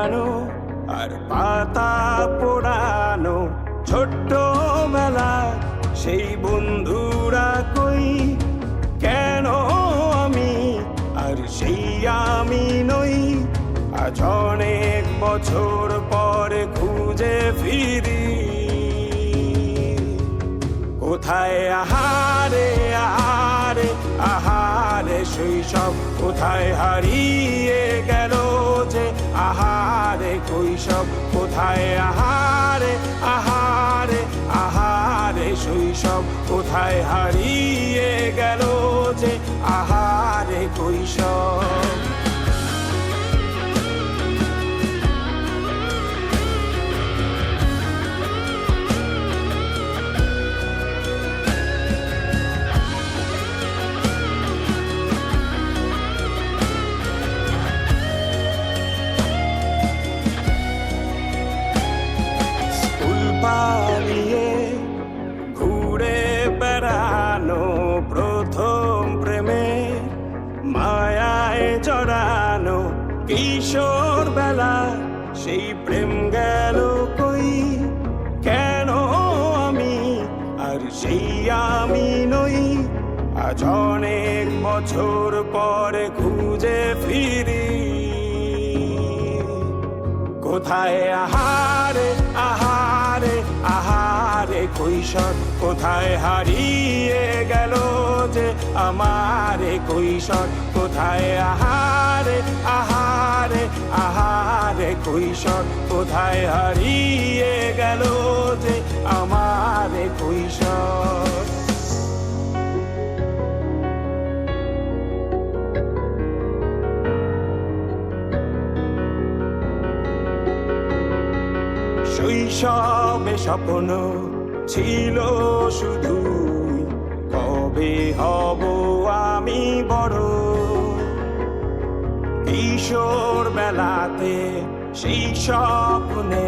হারানো আর পাতা পোড়ানো ছোট্ট বেলা সেই বন্ধুরা কই কেন আমি আর সেই আমি নই আজ অনেক বছর পরে খুঁজে ফিরি কোথায় আহারে আহারে আহারে শৈশব কোথায় হারিয়ে গেল যে আহারে কৈশব কোথায় আহারে আহারে আহারে শৈশব কোথায় হারিয়ে গেল যে আহারে কৈশব পালিয়ে ঘুরে বেড়ানো প্রথম প্রেমে মায়ায় জড়ানো কিশোর বেলা সেই প্রেম গেল কই কেন আমি আর সেই আমি নই আজ অনেক বছর পরে খুঁজে ফিরি কোথায় আহারে আহারে আহারে কৈশোর কোথায় হারিয়ে গেল যে আমারে কৈশোর কোথায় আহারে আহারে আহারে কৈশোর কোথায় হারিয়ে গেল যে আমারে কৈশোর শৈশবে স্বপ্ন ছিল শুধু কবে হব আমি বড় কিশোর বেলাতে সেই স্বপ্নে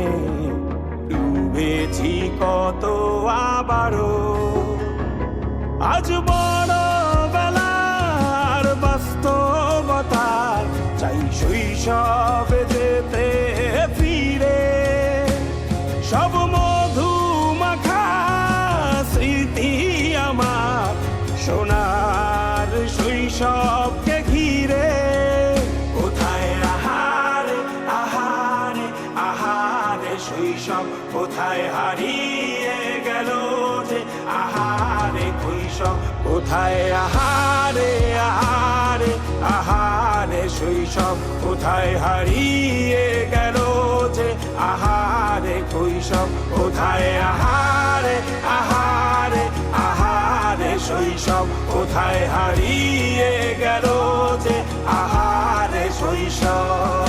ডুবেছি কত আবারও আজ বড় বেলার বাস্তবতার চাই শৈশবে যেতে ফিরে সব মধু মাখা স্মৃতি আমার সোনার শৈশবকে ঘিরে কোথায় আহারে আহারে আহারে শৈশব কোথায় হারিয়ে গেল যে আহারে কৈশব কোথায় আহারে আহারে আহারে শৈশব কোথায় হারিয়ে গেল যে আহারে কৈশব কোথায় আহারে আহারে আহারে শৈশব কোথায় হারিয়ে গেল যে আহারে শৈশব